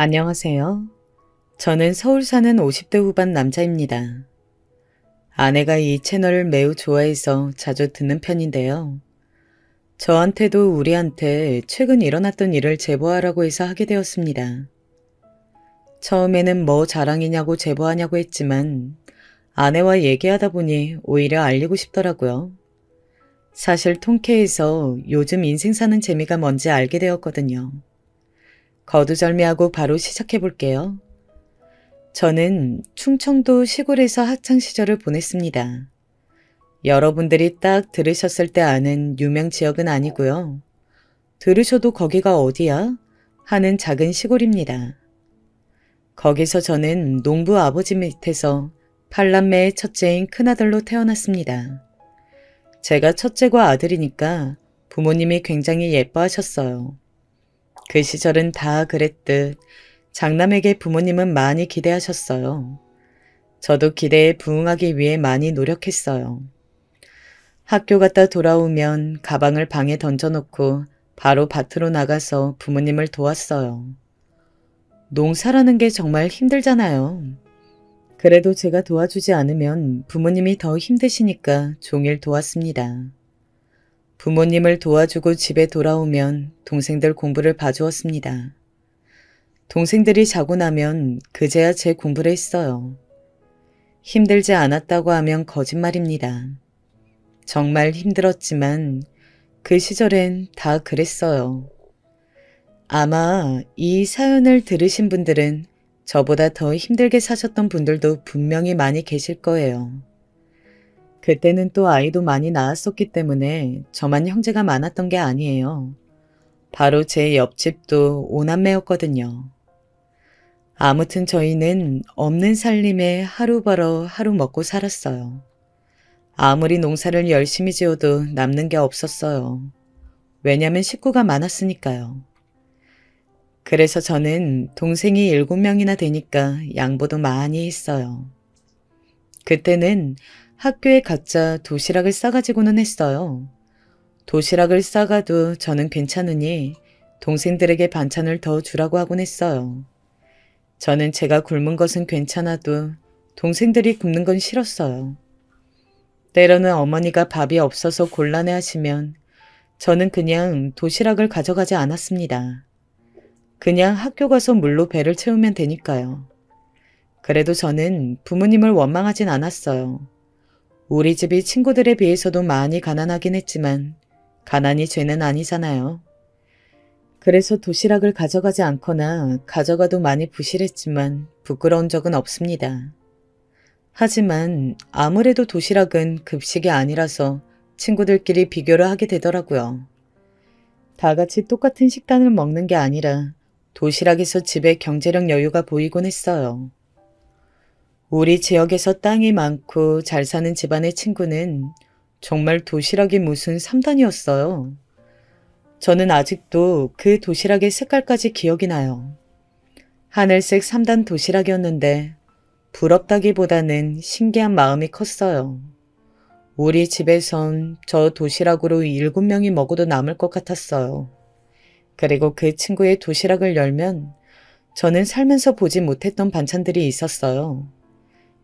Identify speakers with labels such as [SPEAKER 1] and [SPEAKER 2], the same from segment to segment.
[SPEAKER 1] 안녕하세요. 저는 서울 사는 50대 후반 남자입니다. 아내가 이 채널을 매우 좋아해서 자주 듣는 편인데요. 저한테도 우리한테 최근 일어났던 일을 제보하라고 해서 하게 되었습니다. 처음에는 뭐 자랑이냐고 제보하냐고 했지만 아내와 얘기하다 보니 오히려 알리고 싶더라고요. 사실 통쾌해서 요즘 인생 사는 재미가 뭔지 알게 되었거든요. 거두절미하고 바로 시작해 볼게요. 저는 충청도 시골에서 학창 시절을 보냈습니다. 여러분들이 딱 들으셨을 때 아는 유명 지역은 아니고요. 들으셔도 거기가 어디야? 하는 작은 시골입니다. 거기서 저는 농부 아버지 밑에서 팔남매의 첫째인 큰아들로 태어났습니다. 제가 첫째고 아들이니까 부모님이 굉장히 예뻐하셨어요. 그 시절은 다 그랬듯 장남에게 부모님은 많이 기대하셨어요. 저도 기대에 부응하기 위해 많이 노력했어요. 학교 갔다 돌아오면 가방을 방에 던져놓고 바로 밭으로 나가서 부모님을 도왔어요. 농사라는 게 정말 힘들잖아요. 그래도 제가 도와주지 않으면 부모님이 더 힘드시니까 종일 도왔습니다. 부모님을 도와주고 집에 돌아오면 동생들 공부를 봐주었습니다. 동생들이 자고 나면 그제야 제 공부를 했어요. 힘들지 않았다고 하면 거짓말입니다. 정말 힘들었지만 그 시절엔 다 그랬어요. 아마 이 사연을 들으신 분들은 저보다 더 힘들게 사셨던 분들도 분명히 많이 계실 거예요. 그때는 또 아이도 많이 낳았었기 때문에 저만 형제가 많았던 게 아니에요. 바로 제 옆집도 오남매였거든요. 아무튼 저희는 없는 살림에 하루 벌어 하루 먹고 살았어요. 아무리 농사를 열심히 지어도 남는 게 없었어요. 왜냐면 식구가 많았으니까요. 그래서 저는 동생이 7명이나 되니까 양보도 많이 했어요. 그때는 학교에 각자 도시락을 싸가지고는 했어요. 도시락을 싸가도 저는 괜찮으니 동생들에게 반찬을 더 주라고 하곤 했어요. 저는 제가 굶은 것은 괜찮아도 동생들이 굶는 건 싫었어요. 때로는 어머니가 밥이 없어서 곤란해하시면 저는 그냥 도시락을 가져가지 않았습니다. 그냥 학교 가서 물로 배를 채우면 되니까요. 그래도 저는 부모님을 원망하진 않았어요. 우리 집이 친구들에 비해서도 많이 가난하긴 했지만 가난이 죄는 아니잖아요. 그래서 도시락을 가져가지 않거나 가져가도 많이 부실했지만 부끄러운 적은 없습니다. 하지만 아무래도 도시락은 급식이 아니라서 친구들끼리 비교를 하게 되더라고요. 다 같이 똑같은 식단을 먹는 게 아니라 도시락에서 집에 경제력 여유가 보이곤 했어요. 우리 지역에서 땅이 많고 잘 사는 집안의 친구는 정말 도시락이 무슨 3단이었어요. 저는 아직도 그 도시락의 색깔까지 기억이 나요. 하늘색 3단 도시락이었는데 부럽다기보다는 신기한 마음이 컸어요. 우리 집에선 저 도시락으로 7명이 먹어도 남을 것 같았어요. 그리고 그 친구의 도시락을 열면 저는 살면서 보지 못했던 반찬들이 있었어요.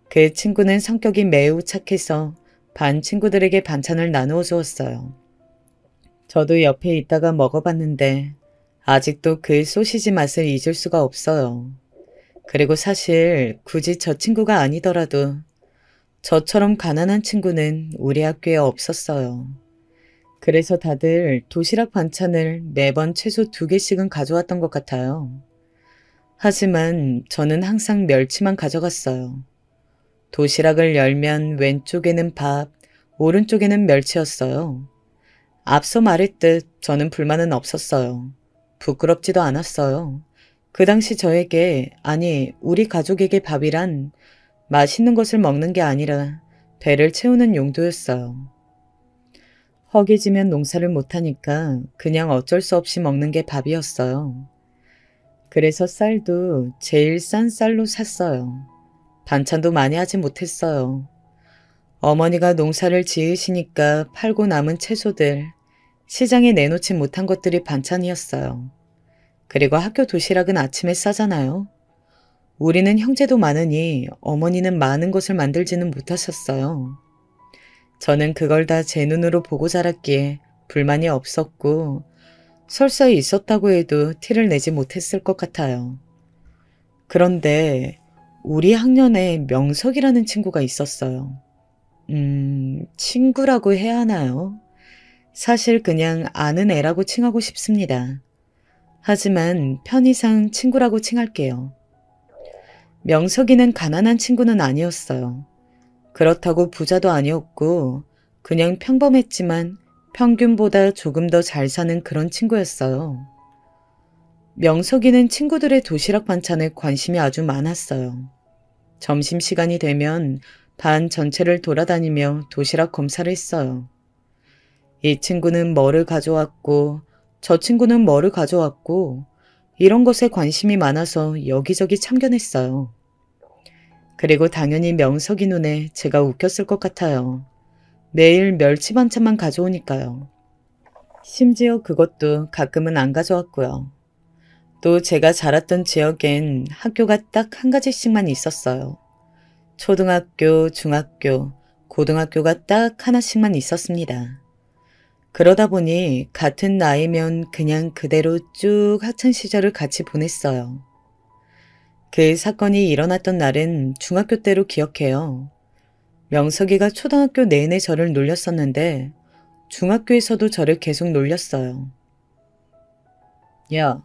[SPEAKER 1] 그 친구는 성격이 매우 착해서 반 친구들에게 반찬을 나누어 주었어요. 저도 옆에 있다가 먹어봤는데 아직도 그 소시지 맛을 잊을 수가 없어요. 그리고 사실 굳이 저 친구가 아니더라도 저처럼 가난한 친구는 우리 학교에 없었어요. 그래서 다들 도시락 반찬을 매번 최소 2개씩은 가져왔던 것 같아요. 하지만 저는 항상 멸치만 가져갔어요. 도시락을 열면 왼쪽에는 밥, 오른쪽에는 멸치였어요. 앞서 말했듯 저는 불만은 없었어요. 부끄럽지도 않았어요. 그 당시 저에게, 아니 우리 가족에게 밥이란 맛있는 것을 먹는 게 아니라 배를 채우는 용도였어요. 허기지면 농사를 못하니까 그냥 어쩔 수 없이 먹는 게 밥이었어요. 그래서 쌀도 제일 싼 쌀로 샀어요. 반찬도 많이 하지 못했어요. 어머니가 농사를 지으시니까 팔고 남은 채소들, 시장에 내놓지 못한 것들이 반찬이었어요. 그리고 학교 도시락은 아침에 싸잖아요. 우리는 형제도 많으니 어머니는 많은 것을 만들지는 못하셨어요. 저는 그걸 다 제 눈으로 보고 자랐기에 불만이 없었고 설사 있었다고 해도 티를 내지 못했을 것 같아요. 그런데 우리 학년에 명석이라는 친구가 있었어요. 친구라고 해야 하나요? 사실 그냥 아는 애라고 칭하고 싶습니다. 하지만 편의상 친구라고 칭할게요. 명석이는 가난한 친구는 아니었어요. 그렇다고 부자도 아니었고 그냥 평범했지만 평균보다 조금 더 잘 사는 그런 친구였어요. 명석이는 친구들의 도시락 반찬에 관심이 아주 많았어요. 점심시간이 되면 반 전체를 돌아다니며 도시락 검사를 했어요. 이 친구는 뭐를 가져왔고 저 친구는 뭐를 가져왔고 이런 것에 관심이 많아서 여기저기 참견했어요. 그리고 당연히 명석이 눈에 제가 웃겼을 것 같아요. 매일 멸치 반찬만 가져오니까요. 심지어 그것도 가끔은 안 가져왔고요. 또 제가 자랐던 지역엔 학교가 딱 한 가지씩만 있었어요. 초등학교, 중학교, 고등학교가 딱 하나씩만 있었습니다. 그러다 보니 같은 나이면 그냥 그대로 쭉 학창시절을 같이 보냈어요. 그 사건이 일어났던 날은 중학교 때로 기억해요. 명석이가 초등학교 내내 저를 놀렸었는데 중학교에서도 저를 계속 놀렸어요. 야,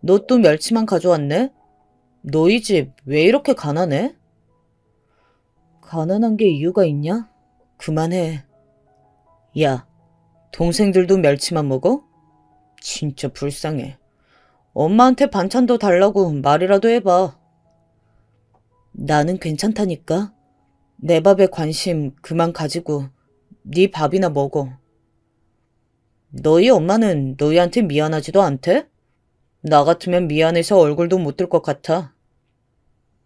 [SPEAKER 1] 너 또 멸치만 가져왔네? 너희 집 왜 이렇게 가난해? 가난한 게 이유가 있냐? 그만해. 야, 동생들도 멸치만 먹어? 진짜 불쌍해. 엄마한테 반찬 더 달라고 말이라도 해봐. 나는 괜찮다니까. 내 밥에 관심 그만 가지고 네 밥이나 먹어. 너희 엄마는 너희한테 미안하지도 않대? 나 같으면 미안해서 얼굴도 못 들 것 같아.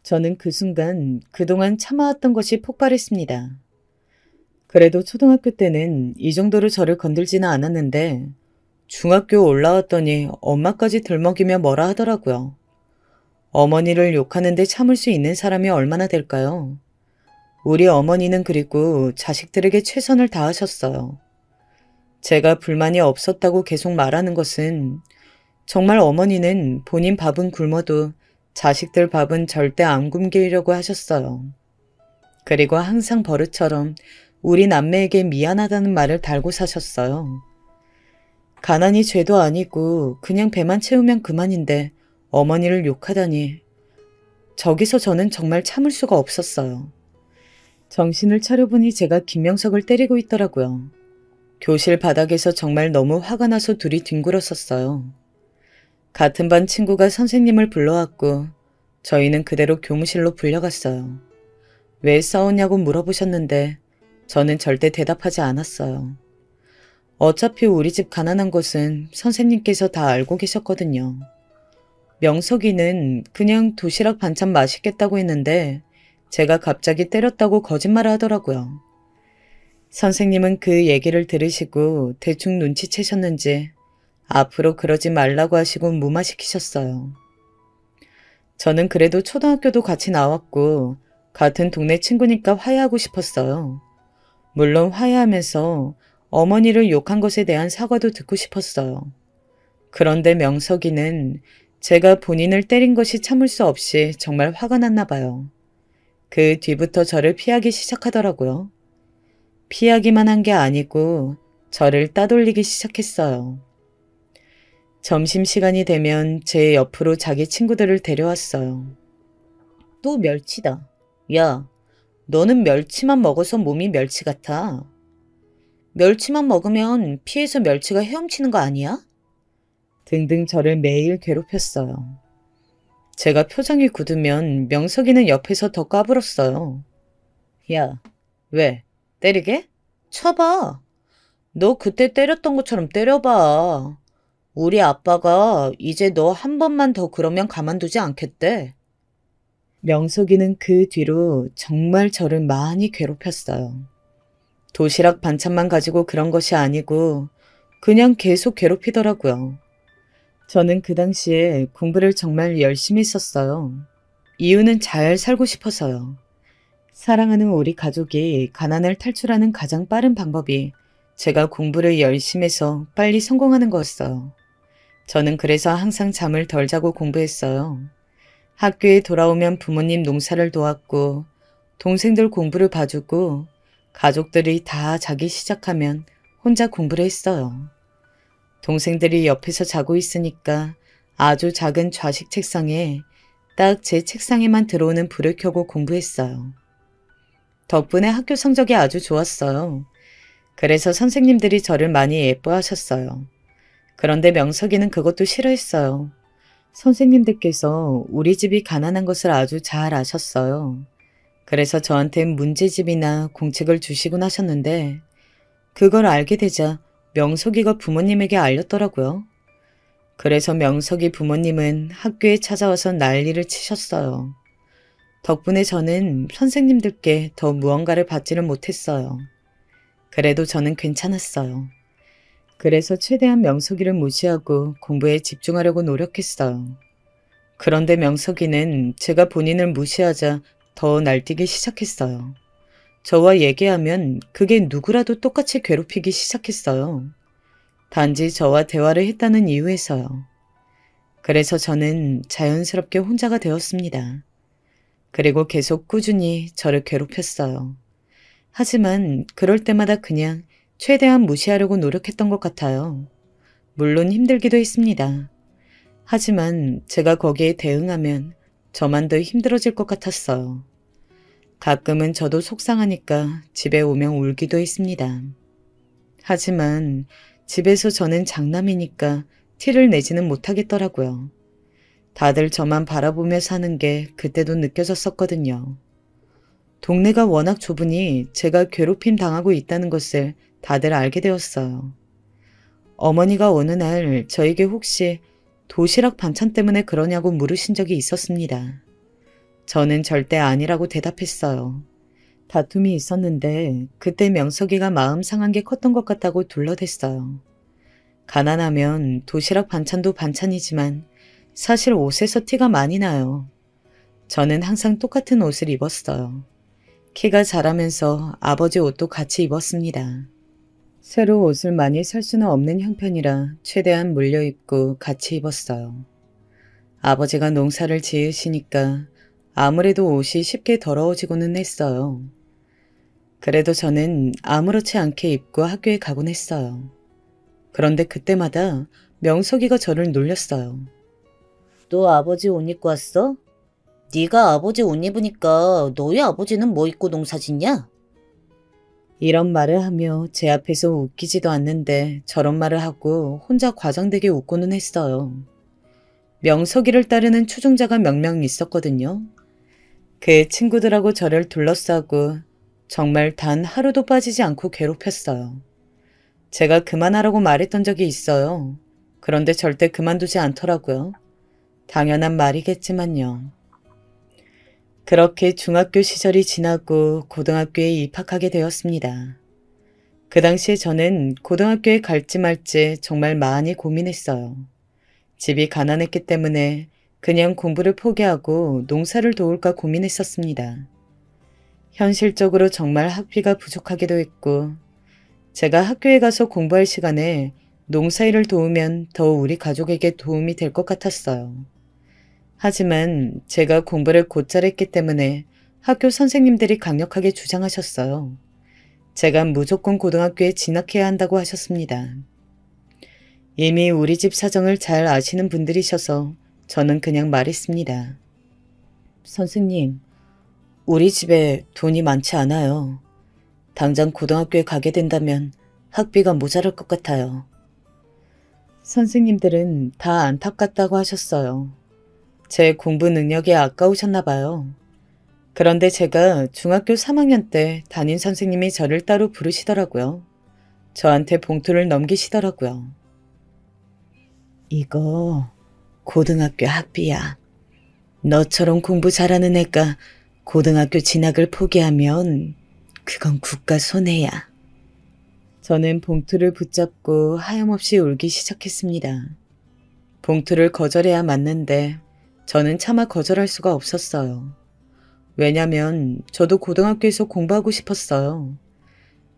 [SPEAKER 1] 저는 그 순간 그동안 참아왔던 것이 폭발했습니다. 그래도 초등학교 때는 이 정도로 저를 건들지는 않았는데 중학교 올라왔더니 엄마까지 들먹이며 뭐라 하더라고요. 어머니를 욕하는데 참을 수 있는 사람이 얼마나 될까요? 우리 어머니는 그리고 자식들에게 최선을 다하셨어요. 제가 불만이 없었다고 계속 말하는 것은 정말 어머니는 본인 밥은 굶어도 자식들 밥은 절대 안 굶기려고 하셨어요. 그리고 항상 버릇처럼 우리 남매에게 미안하다는 말을 달고 사셨어요. 가난이 죄도 아니고 그냥 배만 채우면 그만인데 어머니를 욕하다니. 저기서 저는 정말 참을 수가 없었어요. 정신을 차려보니 제가 김명석을 때리고 있더라고요. 교실 바닥에서 정말 너무 화가 나서 둘이 뒹굴었었어요. 같은 반 친구가 선생님을 불러왔고 저희는 그대로 교무실로 불려갔어요. 왜 싸웠냐고 물어보셨는데 저는 절대 대답하지 않았어요. 어차피 우리 집 가난한 것은 선생님께서 다 알고 계셨거든요. 명석이는 그냥 도시락 반찬 맛있겠다고 했는데 제가 갑자기 때렸다고 거짓말을 하더라고요. 선생님은 그 얘기를 들으시고 대충 눈치채셨는지 앞으로 그러지 말라고 하시고 무마시키셨어요. 저는 그래도 초등학교도 같이 나왔고 같은 동네 친구니까 화해하고 싶었어요. 물론 화해하면서 어머니를 욕한 것에 대한 사과도 듣고 싶었어요. 그런데 명석이는 제가 본인을 때린 것이 참을 수 없이 정말 화가 났나 봐요. 그 뒤부터 저를 피하기 시작하더라고요. 피하기만 한 게 아니고 저를 따돌리기 시작했어요. 점심시간이 되면 제 옆으로 자기 친구들을 데려왔어요. 또 멸치다. 야, 너는 멸치만 먹어서 몸이 멸치 같아. 멸치만 먹으면 피해서 멸치가 헤엄치는 거 아니야? 등등 저를 매일 괴롭혔어요. 제가 표정이 굳으면 명석이는 옆에서 더 까불었어요. 야, 왜? 때리게? 쳐봐. 너 그때 때렸던 것처럼 때려봐. 우리 아빠가 이제 너 한 번만 더 그러면 가만두지 않겠대. 명석이는 그 뒤로 정말 저를 많이 괴롭혔어요. 도시락 반찬만 가지고 그런 것이 아니고 그냥 계속 괴롭히더라고요. 저는 그 당시에 공부를 정말 열심히 했었어요. 이유는 잘 살고 싶어서요. 사랑하는 우리 가족이 가난을 탈출하는 가장 빠른 방법이 제가 공부를 열심히 해서 빨리 성공하는 거였어요. 저는 그래서 항상 잠을 덜 자고 공부했어요. 학교에 돌아오면 부모님 농사를 도왔고 동생들 공부를 봐주고 가족들이 다 자기 시작하면 혼자 공부를 했어요. 동생들이 옆에서 자고 있으니까 아주 작은 좌식 책상에 딱 제 책상에만 들어오는 불을 켜고 공부했어요. 덕분에 학교 성적이 아주 좋았어요. 그래서 선생님들이 저를 많이 예뻐하셨어요. 그런데 명석이는 그것도 싫어했어요. 선생님들께서 우리 집이 가난한 것을 아주 잘 아셨어요. 그래서 저한텐 문제집이나 공책을 주시곤 하셨는데 그걸 알게 되자 명석이가 부모님에게 알렸더라고요. 그래서 명석이 부모님은 학교에 찾아와서 난리를 치셨어요. 덕분에 저는 선생님들께 더 무언가를 받지는 못했어요. 그래도 저는 괜찮았어요. 그래서 최대한 명석이를 무시하고 공부에 집중하려고 노력했어요. 그런데 명석이는 제가 본인을 무시하자 더 날뛰기 시작했어요. 저와 얘기하면 그게 누구라도 똑같이 괴롭히기 시작했어요. 단지 저와 대화를 했다는 이유에서요. 그래서 저는 자연스럽게 혼자가 되었습니다. 그리고 계속 꾸준히 저를 괴롭혔어요. 하지만 그럴 때마다 그냥 최대한 무시하려고 노력했던 것 같아요. 물론 힘들기도 했습니다. 하지만 제가 거기에 대응하면 저만 더 힘들어질 것 같았어요. 가끔은 저도 속상하니까 집에 오면 울기도 했습니다. 하지만 집에서 저는 장남이니까 티를 내지는 못하겠더라고요. 다들 저만 바라보며 사는 게 그때도 느껴졌었거든요. 동네가 워낙 좁으니 제가 괴롭힘 당하고 있다는 것을 다들 알게 되었어요. 어머니가 어느 날 저에게 혹시 도시락 반찬 때문에 그러냐고 물으신 적이 있었습니다. 저는 절대 아니라고 대답했어요. 다툼이 있었는데 그때 명석이가 마음 상한 게 컸던 것 같다고 둘러댔어요. 가난하면 도시락 반찬도 반찬이지만 사실 옷에서 티가 많이 나요. 저는 항상 똑같은 옷을 입었어요. 키가 자라면서 아버지 옷도 같이 입었습니다. 새로 옷을 많이 살 수는 없는 형편이라 최대한 물려입고 같이 입었어요. 아버지가 농사를 지으시니까 아무래도 옷이 쉽게 더러워지고는 했어요. 그래도 저는 아무렇지 않게 입고 학교에 가곤 했어요. 그런데 그때마다 명석이가 저를 놀렸어요.
[SPEAKER 2] 너 아버지 옷 입고 왔어? 네가 아버지 옷 입으니까 너희 아버지는 뭐 입고 농사 짓냐?
[SPEAKER 1] 이런 말을 하며 제 앞에서 웃기지도 않는데 저런 말을 하고 혼자 과장되게 웃고는 했어요. 명석이를 따르는 추종자가 몇 명 있었거든요. 그 친구들하고 저를 둘러싸고 정말 단 하루도 빠지지 않고 괴롭혔어요. 제가 그만하라고 말했던 적이 있어요. 그런데 절대 그만두지 않더라고요. 당연한 말이겠지만요. 그렇게 중학교 시절이 지나고 고등학교에 입학하게 되었습니다. 그 당시에 저는 고등학교에 갈지 말지 정말 많이 고민했어요. 집이 가난했기 때문에 그냥 공부를 포기하고 농사를 도울까 고민했었습니다. 현실적으로 정말 학비가 부족하기도 했고 제가 학교에 가서 공부할 시간에 농사일을 도우면 더 우리 가족에게 도움이 될 것 같았어요. 하지만 제가 공부를 곧잘 했기 때문에 학교 선생님들이 강력하게 주장하셨어요. 제가 무조건 고등학교에 진학해야 한다고 하셨습니다. 이미 우리 집 사정을 잘 아시는 분들이셔서 저는 그냥 말했습니다. 선생님, 우리 집에 돈이 많지 않아요. 당장 고등학교에 가게 된다면 학비가 모자랄 것 같아요. 선생님들은 다 안타깝다고 하셨어요. 제 공부 능력이 아까우셨나 봐요. 그런데 제가 중학교 3학년 때 담임 선생님이 저를 따로 부르시더라고요. 저한테 봉투를 넘기시더라고요. 이거 고등학교 학비야. 너처럼 공부 잘하는 애가 고등학교 진학을 포기하면 그건 국가 손해야. 저는 봉투를 붙잡고 하염없이 울기 시작했습니다. 봉투를 거절해야 맞는데 저는 차마 거절할 수가 없었어요. 왜냐면 저도 고등학교에서 공부하고 싶었어요.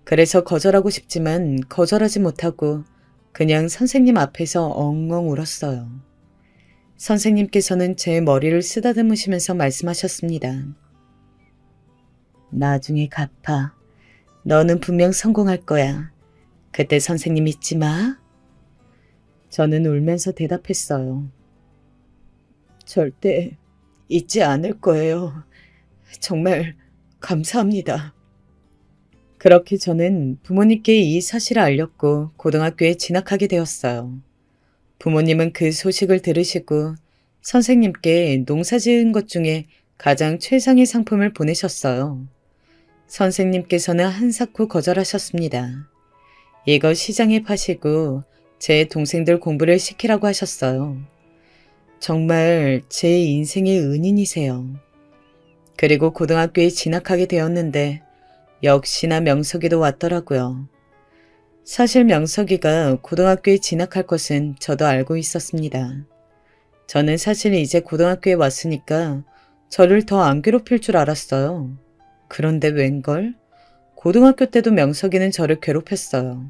[SPEAKER 1] 그래서 거절하고 싶지만 거절하지 못하고 그냥 선생님 앞에서 엉엉 울었어요. 선생님께서는 제 머리를 쓰다듬으시면서 말씀하셨습니다. 나중에 갚아. 너는 분명 성공할 거야. 그때 선생님 잊지 마. 저는 울면서 대답했어요. 절대 잊지 않을 거예요. 정말 감사합니다. 그렇게 저는 부모님께 이 사실을 알렸고 고등학교에 진학하게 되었어요. 부모님은 그 소식을 들으시고 선생님께 농사 지은 것 중에 가장 최상의 상품을 보내셨어요. 선생님께서는 한사코 거절하셨습니다. 이거 시장에 파시고 제 동생들 공부를 시키라고 하셨어요. 정말 제 인생의 은인이세요. 그리고 고등학교에 진학하게 되었는데 역시나 명석이도 왔더라고요. 사실 명석이가 고등학교에 진학할 것은 저도 알고 있었습니다. 저는 사실 이제 고등학교에 왔으니까 저를 더 안 괴롭힐 줄 알았어요. 그런데 웬걸? 고등학교 때도 명석이는 저를 괴롭혔어요.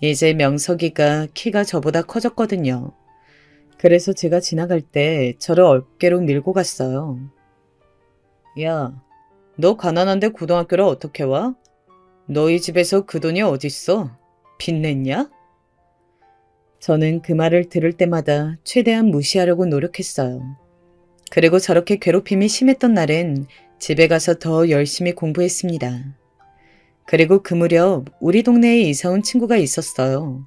[SPEAKER 1] 이제 명석이가 키가 저보다 커졌거든요. 그래서 제가 지나갈 때 저를 어깨로 밀고 갔어요. 야, 너 가난한데 고등학교를 어떻게 와? 너희 집에서 그 돈이 어딨어? 빚냈냐? 저는 그 말을 들을 때마다 최대한 무시하려고 노력했어요. 그리고 저렇게 괴롭힘이 심했던 날엔 집에 가서 더 열심히 공부했습니다. 그리고 그 무렵 우리 동네에 이사 온 친구가 있었어요.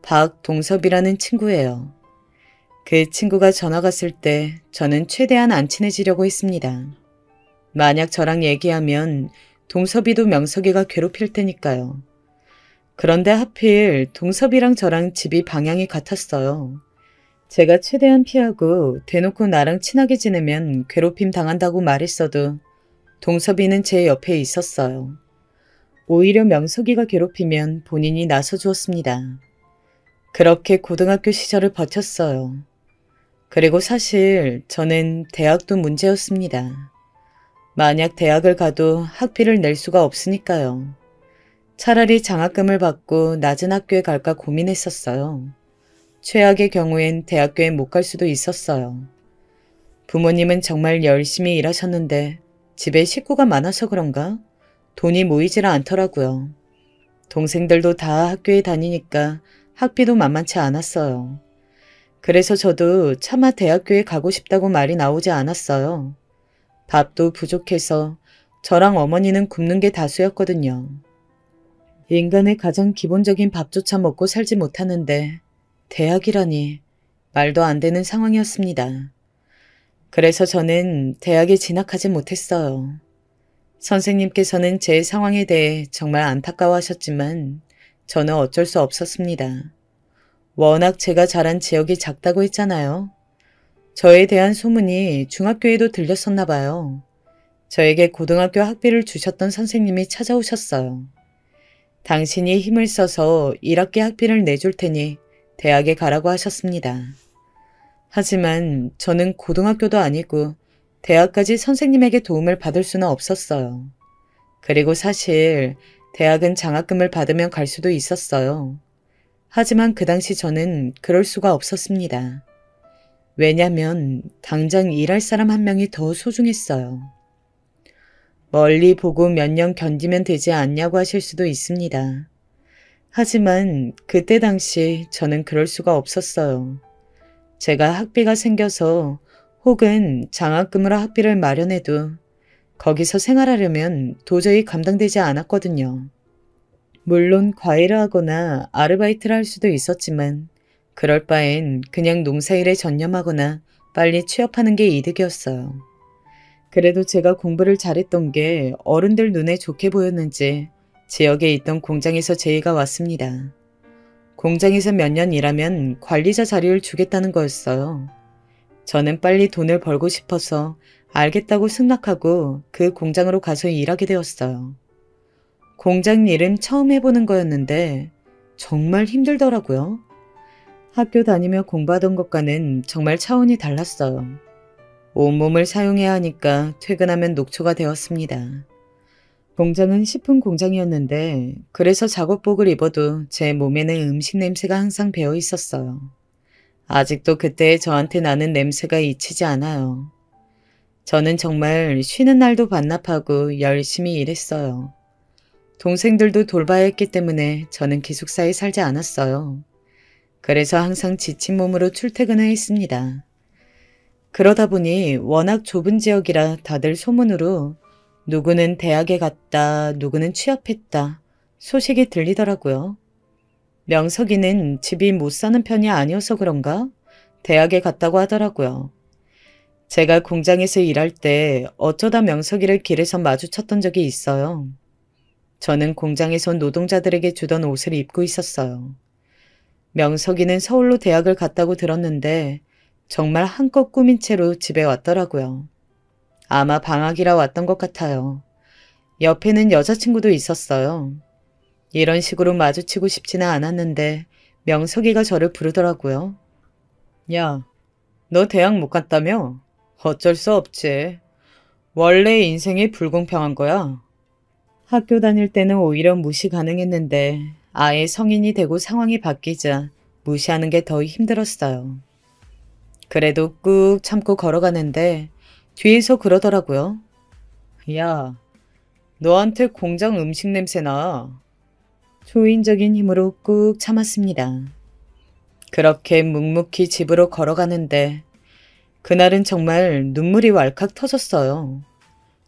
[SPEAKER 1] 박동섭이라는 친구예요. 그 친구가 전화 갔을 때 저는 최대한 안 친해지려고 했습니다. 만약 저랑 얘기하면 동섭이도 명석이가 괴롭힐 테니까요. 그런데 하필 동섭이랑 저랑 집이 방향이 같았어요. 제가 최대한 피하고 대놓고 나랑 친하게 지내면 괴롭힘 당한다고 말했어도 동섭이는 제 옆에 있었어요. 오히려 명석이가 괴롭히면 본인이 나서주었습니다. 그렇게 고등학교 시절을 버텼어요. 그리고 사실 저는 대학도 문제였습니다. 만약 대학을 가도 학비를 낼 수가 없으니까요. 차라리 장학금을 받고 낮은 학교에 갈까 고민했었어요. 최악의 경우엔 대학교에 못 갈 수도 있었어요. 부모님은 정말 열심히 일하셨는데 집에 식구가 많아서 그런가? 돈이 모이질 않더라고요. 동생들도 다 학교에 다니니까 학비도 만만치 않았어요. 그래서 저도 차마 대학교에 가고 싶다고 말이 나오지 않았어요. 밥도 부족해서 저랑 어머니는 굶는 게 다수였거든요. 인간의 가장 기본적인 밥조차 먹고 살지 못하는데 대학이라니 말도 안 되는 상황이었습니다. 그래서 저는 대학에 진학하지 못했어요. 선생님께서는 제 상황에 대해 정말 안타까워하셨지만 저는 어쩔 수 없었습니다. 워낙 제가 자란 지역이 작다고 했잖아요. 저에 대한 소문이 중학교에도 들렸었나 봐요. 저에게 고등학교 학비를 주셨던 선생님이 찾아오셨어요. 당신이 힘을 써서 1학기 학비를 내줄 테니 대학에 가라고 하셨습니다. 하지만 저는 고등학교도 아니고 대학까지 선생님에게 도움을 받을 수는 없었어요. 그리고 사실 대학은 장학금을 받으면 갈 수도 있었어요. 하지만 그 당시 저는 그럴 수가 없었습니다. 왜냐면 당장 일할 사람 한 명이 더 소중했어요. 멀리 보고 몇 년 견디면 되지 않냐고 하실 수도 있습니다. 하지만 그때 당시 저는 그럴 수가 없었어요. 제가 학비가 생겨서 혹은 장학금으로 학비를 마련해도 거기서 생활하려면 도저히 감당되지 않았거든요. 물론 과외를 하거나 아르바이트를 할 수도 있었지만 그럴 바엔 그냥 농사일에 전념하거나 빨리 취업하는 게 이득이었어요. 그래도 제가 공부를 잘했던 게 어른들 눈에 좋게 보였는지 지역에 있던 공장에서 제의가 왔습니다. 공장에서 몇 년 일하면 관리자 자리를 주겠다는 거였어요. 저는 빨리 돈을 벌고 싶어서 알겠다고 승낙하고 그 공장으로 가서 일하게 되었어요. 공장 일은 처음 해보는 거였는데 정말 힘들더라고요. 학교 다니며 공부하던 것과는 정말 차원이 달랐어요. 온몸을 사용해야 하니까 퇴근하면 녹초가 되었습니다. 공장은 식품 공장이었는데 그래서 작업복을 입어도 제 몸에는 음식 냄새가 항상 배어 있었어요. 아직도 그때의 저한테 나는 냄새가 잊히지 않아요. 저는 정말 쉬는 날도 반납하고 열심히 일했어요. 동생들도 돌봐야 했기 때문에 저는 기숙사에 살지 않았어요. 그래서 항상 지친 몸으로 출퇴근을 했습니다. 그러다 보니 워낙 좁은 지역이라 다들 소문으로 누구는 대학에 갔다, 누구는 취업했다 소식이 들리더라고요. 명석이는 집이 못 사는 편이 아니어서 그런가 대학에 갔다고 하더라고요. 제가 공장에서 일할 때 어쩌다 명석이를 길에서 마주쳤던 적이 있어요. 저는 공장에서 노동자들에게 주던 옷을 입고 있었어요. 명석이는 서울로 대학을 갔다고 들었는데 정말 한껏 꾸민 채로 집에 왔더라고요. 아마 방학이라 왔던 것 같아요. 옆에는 여자친구도 있었어요. 이런 식으로 마주치고 싶지는 않았는데 명석이가 저를 부르더라고요. 야, 너 대학 못 갔다며? 어쩔 수 없지. 원래 인생이 불공평한 거야. 학교 다닐 때는 오히려 무시 가능했는데 아예 성인이 되고 상황이 바뀌자 무시하는 게 더 힘들었어요. 그래도 꾹 참고 걸어가는데 뒤에서 그러더라고요. 야, 너한테 공장 음식 냄새 나. 초인적인 힘으로 꾹 참았습니다. 그렇게 묵묵히 집으로 걸어가는데 그날은 정말 눈물이 왈칵 터졌어요.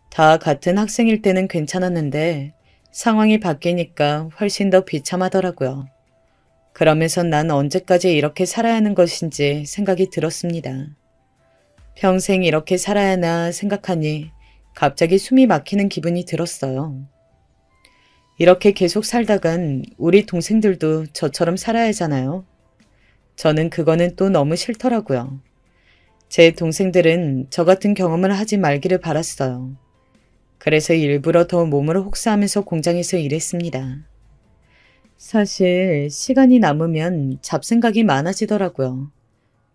[SPEAKER 1] 다 같은 학생일 때는 괜찮았는데 상황이 바뀌니까 훨씬 더 비참하더라고요. 그러면서 난 언제까지 이렇게 살아야 하는 것인지 생각이 들었습니다. 평생 이렇게 살아야 하나 생각하니 갑자기 숨이 막히는 기분이 들었어요. 이렇게 계속 살다간 우리 동생들도 저처럼 살아야 하잖아요. 저는 그거는 또 너무 싫더라고요. 제 동생들은 저 같은 경험을 하지 말기를 바랐어요. 그래서 일부러 더 몸을 혹사하면서 공장에서 일했습니다. 사실 시간이 남으면 잡생각이 많아지더라고요.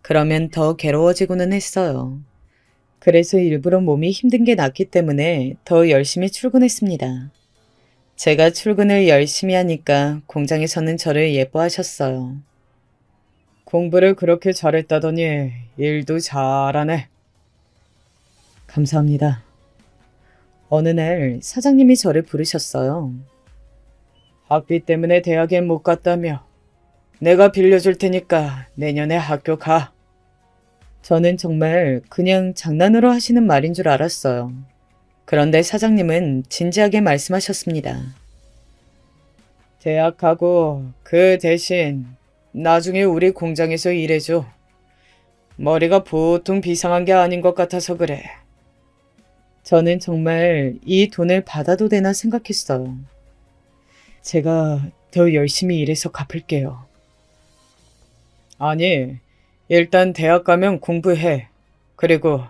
[SPEAKER 1] 그러면 더 괴로워지고는 했어요. 그래서 일부러 몸이 힘든 게 낫기 때문에 더 열심히 출근했습니다. 제가 출근을 열심히 하니까 공장에서는 저를 예뻐하셨어요. 공부를 그렇게 잘했다더니 일도 잘하네. 감사합니다. 어느 날 사장님이 저를 부르셨어요. 학비 때문에 대학에 못 갔다며 내가 빌려줄 테니까 내년에 학교 가. 저는 정말 그냥 장난으로 하시는 말인 줄 알았어요. 그런데 사장님은 진지하게 말씀하셨습니다. 대학 가고 그 대신 나중에 우리 공장에서 일해줘. 머리가 보통 비상한 게 아닌 것 같아서 그래. 저는 정말 이 돈을 받아도 되나 생각했어요. 제가 더 열심히 일해서 갚을게요. 아니, 일단 대학 가면 공부해. 그리고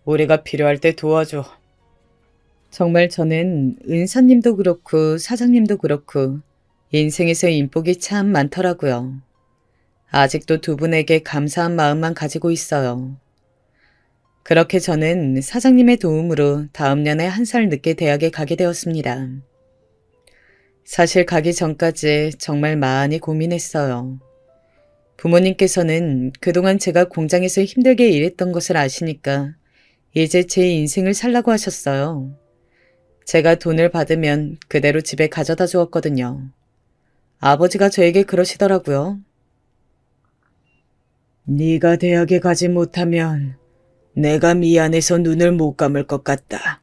[SPEAKER 1] 우리가 필요할 때 도와줘. 정말 저는 은사님도 그렇고 사장님도 그렇고 인생에서 인복이 참 많더라고요. 아직도 두 분에게 감사한 마음만 가지고 있어요. 그렇게 저는 사장님의 도움으로 다음 년에 한 살 늦게 대학에 가게 되었습니다. 사실 가기 전까지 정말 많이 고민했어요. 부모님께서는 그동안 제가 공장에서 힘들게 일했던 것을 아시니까 이제 제 인생을 살라고 하셨어요. 제가 돈을 받으면 그대로 집에 가져다 주었거든요. 아버지가 저에게 그러시더라고요. 네가 대학에 가지 못하면 내가 미안해서 눈을 못 감을 것 같다.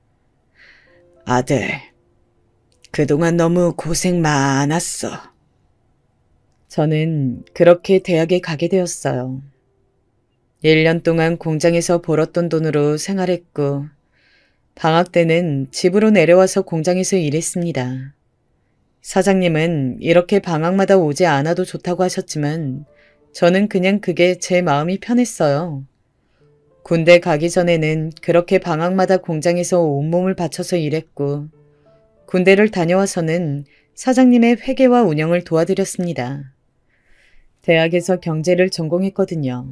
[SPEAKER 1] 아들, 그동안 너무 고생 많았어. 저는 그렇게 대학에 가게 되었어요. 1년 동안 공장에서 벌었던 돈으로 생활했고 방학 때는 집으로 내려와서 공장에서 일했습니다. 사장님은 이렇게 방학마다 오지 않아도 좋다고 하셨지만 저는 그냥 그게 제 마음이 편했어요. 군대 가기 전에는 그렇게 방학마다 공장에서 온몸을 바쳐서 일했고 군대를 다녀와서는 사장님의 회계와 운영을 도와드렸습니다. 대학에서 경제를 전공했거든요.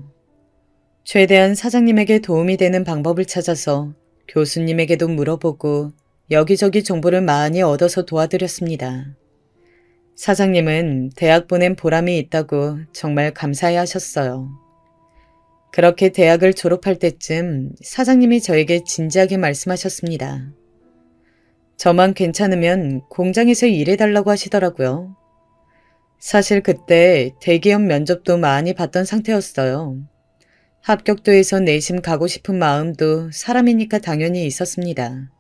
[SPEAKER 1] 최대한 사장님에게 도움이 되는 방법을 찾아서 교수님에게도 물어보고 여기저기 정보를 많이 얻어서 도와드렸습니다. 사장님은 대학 보낸 보람이 있다고 정말 감사해 하셨어요. 그렇게 대학을 졸업할 때쯤 사장님이 저에게 진지하게 말씀하셨습니다. 저만 괜찮으면 공장에서 일해달라고 하시더라고요. 사실 그때 대기업 면접도 많이 봤던 상태였어요. 합격도 해서 내심 가고 싶은 마음도 사람이니까 당연히 있었습니다.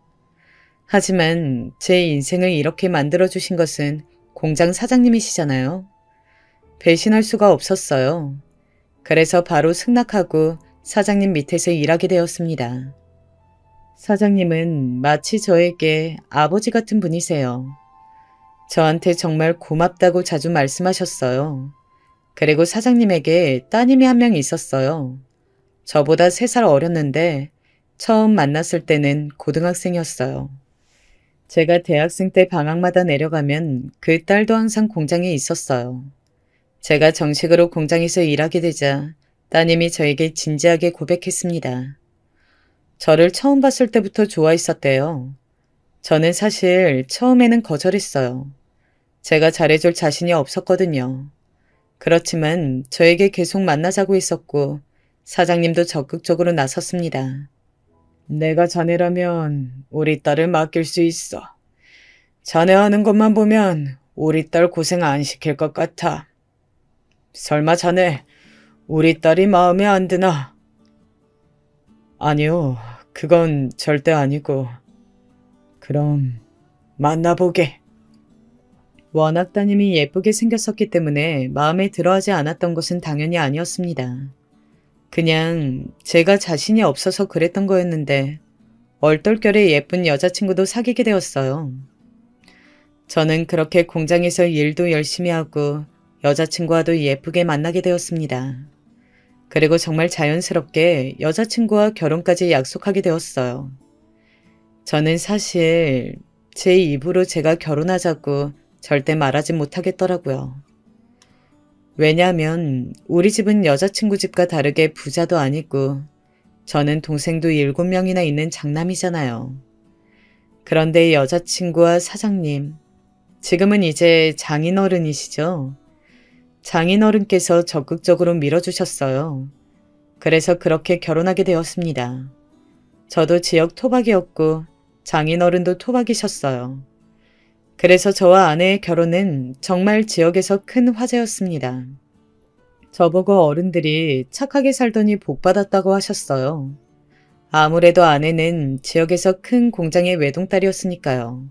[SPEAKER 1] 하지만 제 인생을 이렇게 만들어주신 것은 공장 사장님이시잖아요. 배신할 수가 없었어요. 그래서 바로 승낙하고 사장님 밑에서 일하게 되었습니다. 사장님은 마치 저에게 아버지 같은 분이세요. 저한테 정말 고맙다고 자주 말씀하셨어요. 그리고 사장님에게 따님이 한 명 있었어요. 저보다 3살 어렸는데 처음 만났을 때는 고등학생이었어요. 제가 대학생 때 방학마다 내려가면 그 딸도 항상 공장에 있었어요. 제가 정식으로 공장에서 일하게 되자 따님이 저에게 진지하게 고백했습니다. 저를 처음 봤을 때부터 좋아했었대요. 저는 사실 처음에는 거절했어요. 제가 잘해줄 자신이 없었거든요. 그렇지만 저에게 계속 만나자고 했었고 사장님도 적극적으로 나섰습니다. 내가 자네라면 우리 딸을 맡길 수 있어. 자네 하는 것만 보면 우리 딸 고생 안 시킬 것 같아. 설마 자네 우리 딸이 마음에 안 드나? 아니요, 그건 절대 아니고. 그럼 만나보게. 워낙 따님이 예쁘게 생겼었기 때문에 마음에 들어하지 않았던 것은 당연히 아니었습니다. 그냥 제가 자신이 없어서 그랬던 거였는데 얼떨결에 예쁜 여자친구도 사귀게 되었어요. 저는 그렇게 공장에서 일도 열심히 하고 여자친구와도 예쁘게 만나게 되었습니다. 그리고 정말 자연스럽게 여자친구와 결혼까지 약속하게 되었어요. 저는 사실 제 입으로 제가 결혼하자고 절대 말하지 못하겠더라고요. 왜냐하면 우리 집은 여자친구 집과 다르게 부자도 아니고 저는 동생도 7명이나 있는 장남이잖아요. 그런데 여자친구와 사장님, 지금은 이제 장인어른이시죠? 장인어른께서 적극적으로 밀어주셨어요. 그래서 그렇게 결혼하게 되었습니다. 저도 지역 토박이었고 장인어른도 토박이셨어요. 그래서 저와 아내의 결혼은 정말 지역에서 큰 화제였습니다. 저보고 어른들이 착하게 살더니 복받았다고 하셨어요. 아무래도 아내는 지역에서 큰 공장의 외동딸이었으니까요.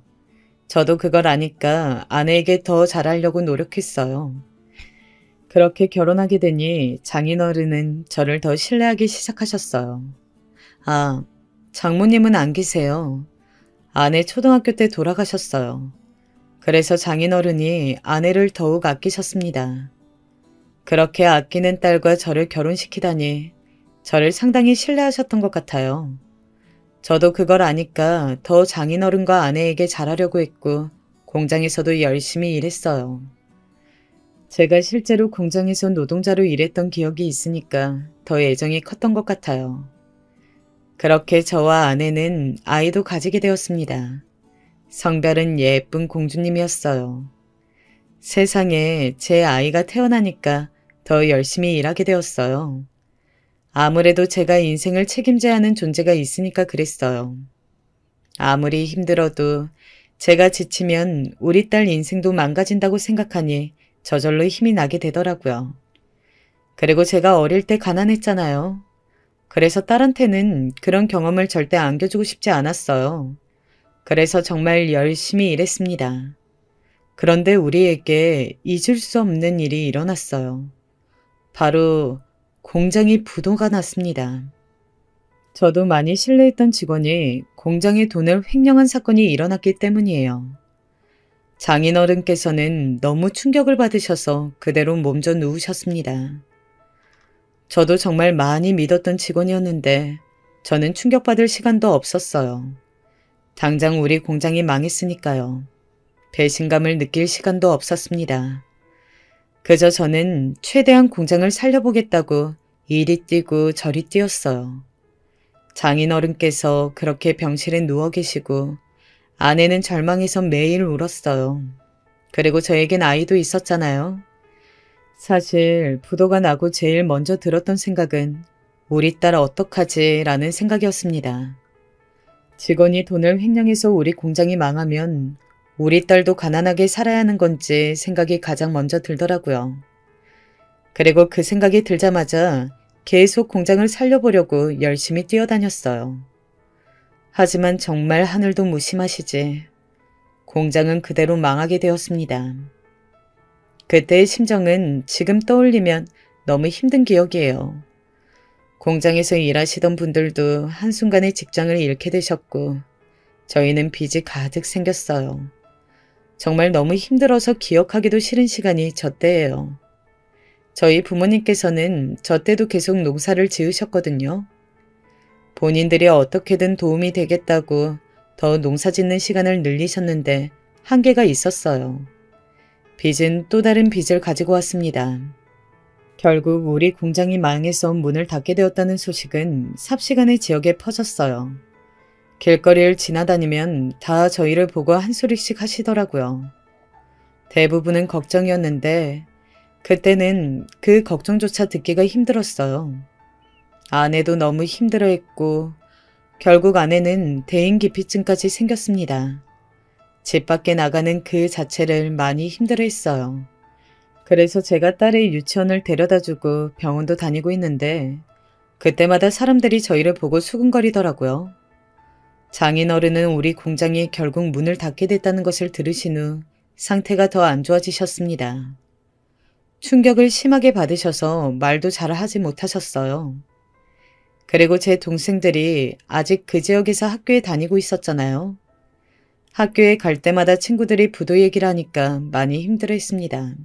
[SPEAKER 1] 저도 그걸 아니까 아내에게 더 잘하려고 노력했어요. 그렇게 결혼하게 되니 장인어른은 저를 더 신뢰하기 시작하셨어요. 아, 장모님은 안 계세요. 아내 초등학교 때 돌아가셨어요. 그래서 장인어른이 아내를 더욱 아끼셨습니다. 그렇게 아끼는 딸과 저를 결혼시키다니 저를 상당히 신뢰하셨던 것 같아요. 저도 그걸 아니까 더 장인어른과 아내에게 잘하려고 했고 공장에서도 열심히 일했어요. 제가 실제로 공장에서 노동자로 일했던 기억이 있으니까 더 애정이 컸던 것 같아요. 그렇게 저와 아내는 아이도 가지게 되었습니다. 성별은 예쁜 공주님이었어요. 세상에 제 아이가 태어나니까 더 열심히 일하게 되었어요. 아무래도 제가 인생을 책임져야 하는 존재가 있으니까 그랬어요. 아무리 힘들어도 제가 지치면 우리 딸 인생도 망가진다고 생각하니 저절로 힘이 나게 되더라고요. 그리고 제가 어릴 때 가난했잖아요. 그래서 딸한테는 그런 경험을 절대 안겨주고 싶지 않았어요. 그래서 정말 열심히 일했습니다. 그런데 우리에게 잊을 수 없는 일이 일어났어요. 바로 공장이 부도가 났습니다. 저도 많이 신뢰했던 직원이 공장의 돈을 횡령한 사건이 일어났기 때문이에요. 장인어른께서는 너무 충격을 받으셔서 그대로 몸져 누우셨습니다. 저도 정말 많이 믿었던 직원이었는데 저는 충격받을 시간도 없었어요. 당장 우리 공장이 망했으니까요. 배신감을 느낄 시간도 없었습니다. 그저 저는 최대한 공장을 살려보겠다고 이리 뛰고 저리 뛰었어요. 장인어른께서 그렇게 병실에 누워 계시고 아내는 절망해서 매일 울었어요. 그리고 저에겐 아이도 있었잖아요. 사실 부도가 나고 제일 먼저 들었던 생각은 우리 딸 어떡하지 라는 생각이었습니다. 직원이 돈을 횡령해서 우리 공장이 망하면 우리 딸도 가난하게 살아야 하는 건지 생각이 가장 먼저 들더라고요. 그리고 그 생각이 들자마자 계속 공장을 살려보려고 열심히 뛰어다녔어요. 하지만 정말 하늘도 무심하시지. 공장은 그대로 망하게 되었습니다. 그때의 심정은 지금 떠올리면 너무 힘든 기억이에요. 공장에서 일하시던 분들도 한순간에 직장을 잃게 되셨고 저희는 빚이 가득 생겼어요. 정말 너무 힘들어서 기억하기도 싫은 시간이 저 때예요. 저희 부모님께서는 저 때도 계속 농사를 지으셨거든요. 본인들이 어떻게든 도움이 되겠다고 더 농사 짓는 시간을 늘리셨는데 한계가 있었어요. 빚은 또 다른 빚을 가지고 왔습니다. 결국 우리 공장이 망해서 문을 닫게 되었다는 소식은 삽시간에 지역에 퍼졌어요. 길거리를 지나다니면 다 저희를 보고 한 소리씩 하시더라고요. 대부분은 걱정이었는데 그때는 그 걱정조차 듣기가 힘들었어요. 아내도 너무 힘들어했고 결국 아내는 대인기피증까지 생겼습니다. 집 밖에 나가는 그 자체를 많이 힘들어했어요. 그래서 제가 딸의 유치원을 데려다주고 병원도 다니고 있는데 그때마다 사람들이 저희를 보고 수근거리더라고요. 장인어른은 우리 공장이 결국 문을 닫게 됐다는 것을 들으신 후 상태가 더 안 좋아지셨습니다. 충격을 심하게 받으셔서 말도 잘 하지 못하셨어요. 그리고 제 동생들이 아직 그 지역에서 학교에 다니고 있었잖아요. 학교에 갈 때마다 친구들이 부도 얘기를 하니까 많이 힘들어했습니다.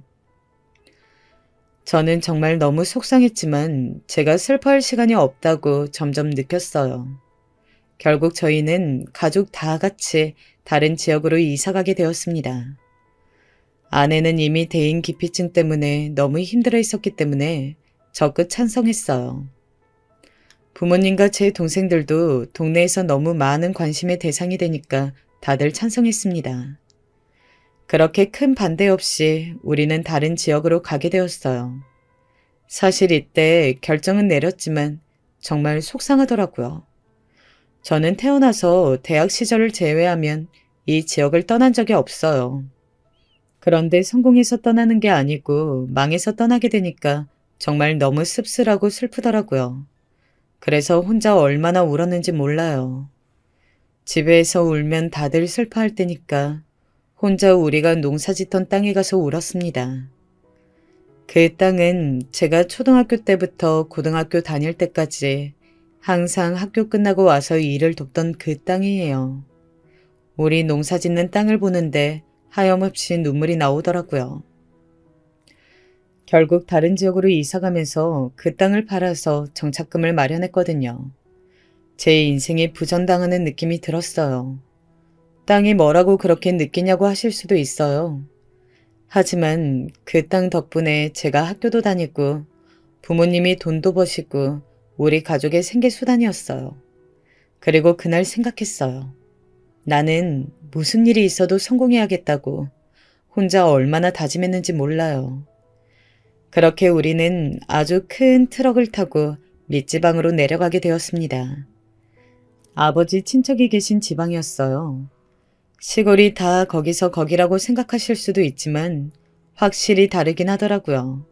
[SPEAKER 1] 저는 정말 너무 속상했지만 제가 슬퍼할 시간이 없다고 점점 느꼈어요. 결국 저희는 가족 다 같이 다른 지역으로 이사가게 되었습니다. 아내는 이미 대인기피증 때문에 너무 힘들어 했었기 때문에 적극 찬성했어요. 부모님과 제 동생들도 동네에서 너무 많은 관심의 대상이 되니까 다들 찬성했습니다. 그렇게 큰 반대 없이 우리는 다른 지역으로 가게 되었어요. 사실 이때 결정은 내렸지만 정말 속상하더라고요. 저는 태어나서 대학 시절을 제외하면 이 지역을 떠난 적이 없어요. 그런데 성공해서 떠나는 게 아니고 망해서 떠나게 되니까 정말 너무 씁쓸하고 슬프더라고요. 그래서 혼자 얼마나 울었는지 몰라요. 집에서 울면 다들 슬퍼할 때니까 혼자 우리가 농사짓던 땅에 가서 울었습니다. 그 땅은 제가 초등학교 때부터 고등학교 다닐 때까지 항상 학교 끝나고 와서 일을 돕던 그 땅이에요. 우리 농사짓는 땅을 보는데 하염없이 눈물이 나오더라고요. 결국 다른 지역으로 이사가면서 그 땅을 팔아서 정착금을 마련했거든요. 제 인생이 부전당하는 느낌이 들었어요. 땅이 뭐라고 그렇게 느끼냐고 하실 수도 있어요. 하지만 그 땅 덕분에 제가 학교도 다니고 부모님이 돈도 버시고 우리 가족의 생계수단이었어요. 그리고 그날 생각했어요. 나는 무슨 일이 있어도 성공해야겠다고 혼자 얼마나 다짐했는지 몰라요. 그렇게 우리는 아주 큰 트럭을 타고 밑지방으로 내려가게 되었습니다. 아버지 친척이 계신 지방이었어요. 시골이 다 거기서 거기라고 생각하실 수도 있지만 확실히 다르긴 하더라고요.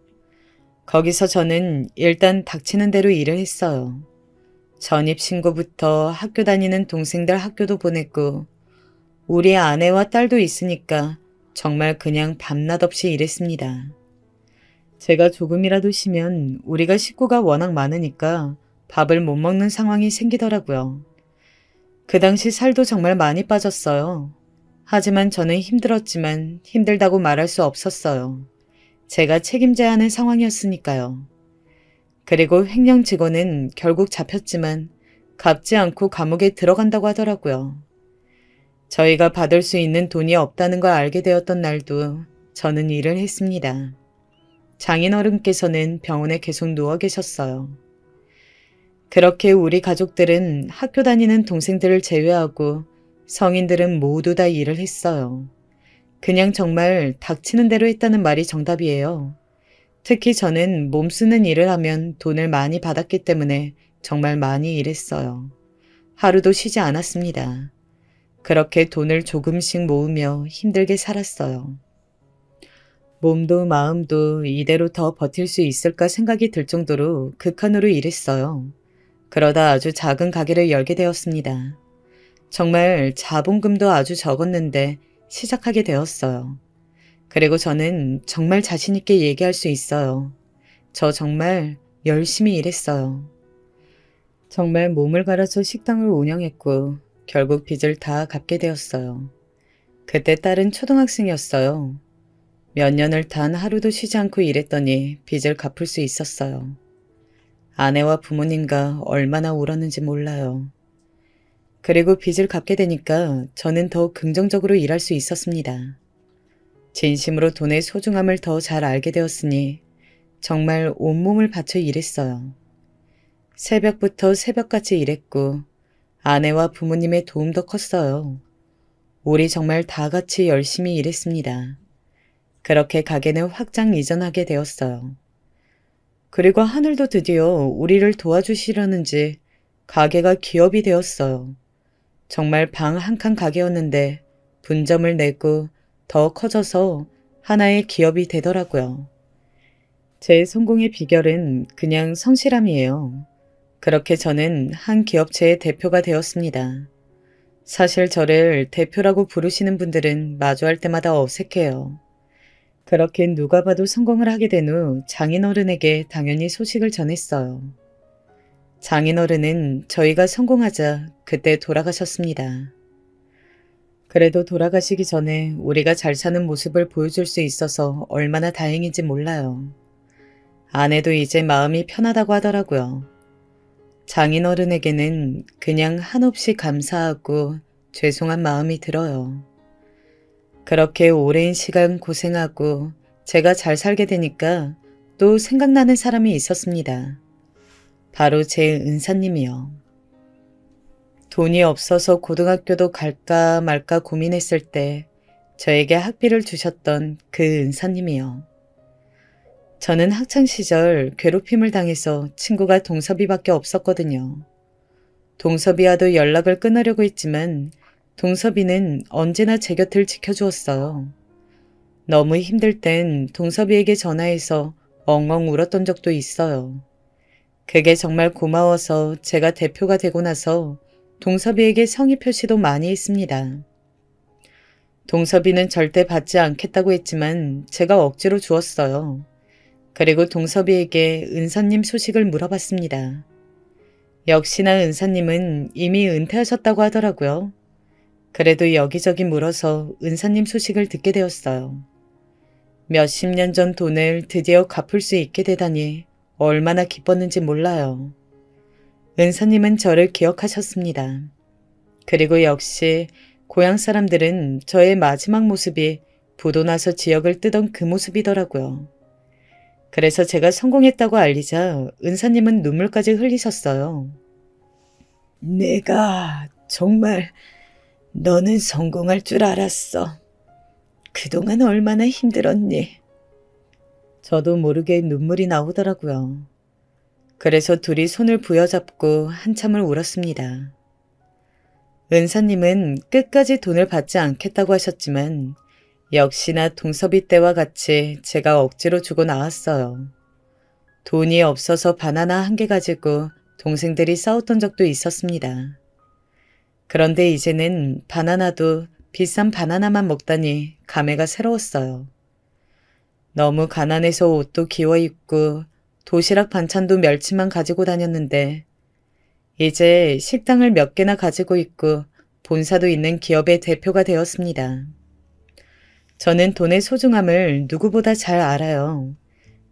[SPEAKER 1] 거기서 저는 일단 닥치는 대로 일을 했어요. 전입신고부터 학교 다니는 동생들 학교도 보냈고 우리 아내와 딸도 있으니까 정말 그냥 밤낮 없이 일했습니다. 제가 조금이라도 쉬면 우리가 식구가 워낙 많으니까 밥을 못 먹는 상황이 생기더라고요. 그 당시 살도 정말 많이 빠졌어요. 하지만 저는 힘들었지만 힘들다고 말할 수 없었어요. 제가 책임져야 하는 상황이었으니까요. 그리고 횡령 직원은 결국 잡혔지만 갚지 않고 감옥에 들어간다고 하더라고요. 저희가 받을 수 있는 돈이 없다는 걸 알게 되었던 날도 저는 일을 했습니다. 장인어른께서는 병원에 계속 누워 계셨어요. 그렇게 우리 가족들은 학교 다니는 동생들을 제외하고 성인들은 모두 다 일을 했어요. 그냥 정말 닥치는 대로 했다는 말이 정답이에요. 특히 저는 몸 쓰는 일을 하면 돈을 많이 받았기 때문에 정말 많이 일했어요. 하루도 쉬지 않았습니다. 그렇게 돈을 조금씩 모으며 힘들게 살았어요. 몸도 마음도 이대로 더 버틸 수 있을까 생각이 들 정도로 극한으로 일했어요. 그러다 아주 작은 가게를 열게 되었습니다. 정말 자본금도 아주 적었는데 시작하게 되었어요. 그리고 저는 정말 자신 있게 얘기할 수 있어요. 저 정말 열심히 일했어요. 정말 몸을 갈아서 식당을 운영했고 결국 빚을 다 갚게 되었어요. 그때 딸은 초등학생이었어요. 몇 년을 단 하루도 쉬지 않고 일했더니 빚을 갚을 수 있었어요. 아내와 부모님과 얼마나 울었는지 몰라요. 그리고 빚을 갚게 되니까 저는 더 긍정적으로 일할 수 있었습니다. 진심으로 돈의 소중함을 더 잘 알게 되었으니 정말 온몸을 바쳐 일했어요. 새벽부터 새벽까지 일했고 아내와 부모님의 도움도 컸어요. 우리 정말 다 같이 열심히 일했습니다. 그렇게 가게는 확장 이전하게 되었어요. 그리고 하늘도 드디어 우리를 도와주시려는지 가게가 기업이 되었어요. 정말 방 한 칸 가게였는데 분점을 내고 더 커져서 하나의 기업이 되더라고요. 제 성공의 비결은 그냥 성실함이에요. 그렇게 저는 한 기업체의 대표가 되었습니다. 사실 저를 대표라고 부르시는 분들은 마주할 때마다 어색해요. 그렇게 누가 봐도 성공을 하게 된 후 장인어른에게 당연히 소식을 전했어요. 장인어른은 저희가 성공하자 그때 돌아가셨습니다. 그래도 돌아가시기 전에 우리가 잘 사는 모습을 보여줄 수 있어서 얼마나 다행인지 몰라요. 아내도 이제 마음이 편하다고 하더라고요. 장인어른에게는 그냥 한없이 감사하고 죄송한 마음이 들어요. 그렇게 오랜 시간 고생하고 제가 잘 살게 되니까 또 생각나는 사람이 있었습니다. 바로 제 은사님이요. 돈이 없어서 고등학교도 갈까 말까 고민했을 때 저에게 학비를 주셨던 그 은사님이요. 저는 학창시절 괴롭힘을 당해서 친구가 동섭이밖에 없었거든요. 동섭이와도 연락을 끊으려고 했지만 동섭이는 언제나 제 곁을 지켜주었어요. 너무 힘들 땐 동섭이에게 전화해서 엉엉 울었던 적도 있어요. 그게 정말 고마워서 제가 대표가 되고 나서 동섭이에게 성의 표시도 많이 했습니다. 동섭이는 절대 받지 않겠다고 했지만 제가 억지로 주었어요. 그리고 동섭이에게 은사님 소식을 물어봤습니다. 역시나 은사님은 이미 은퇴하셨다고 하더라고요. 그래도 여기저기 물어서 은사님 소식을 듣게 되었어요. 몇십 년 전 돈을 드디어 갚을 수 있게 되다니 얼마나 기뻤는지 몰라요. 은사님은 저를 기억하셨습니다. 그리고 역시 고향 사람들은 저의 마지막 모습이 부도 나서 지역을 뜨던 그 모습이더라고요. 그래서 제가 성공했다고 알리자 은사님은 눈물까지 흘리셨어요. 내가 정말 너는 성공할 줄 알았어. 그동안 얼마나 힘들었니? 저도 모르게 눈물이 나오더라고요. 그래서 둘이 손을 부여잡고 한참을 울었습니다. 은사님은 끝까지 돈을 받지 않겠다고 하셨지만 역시나 동섭이 때와 같이 제가 억지로 주고 나왔어요. 돈이 없어서 바나나 한 개 가지고 동생들이 싸웠던 적도 있었습니다. 그런데 이제는 바나나도 비싼 바나나만 먹다니 감회가 새로웠어요. 너무 가난해서 옷도 기워 입고 도시락 반찬도 멸치만 가지고 다녔는데 이제 식당을 몇 개나 가지고 있고 본사도 있는 기업의 대표가 되었습니다. 저는 돈의 소중함을 누구보다 잘 알아요.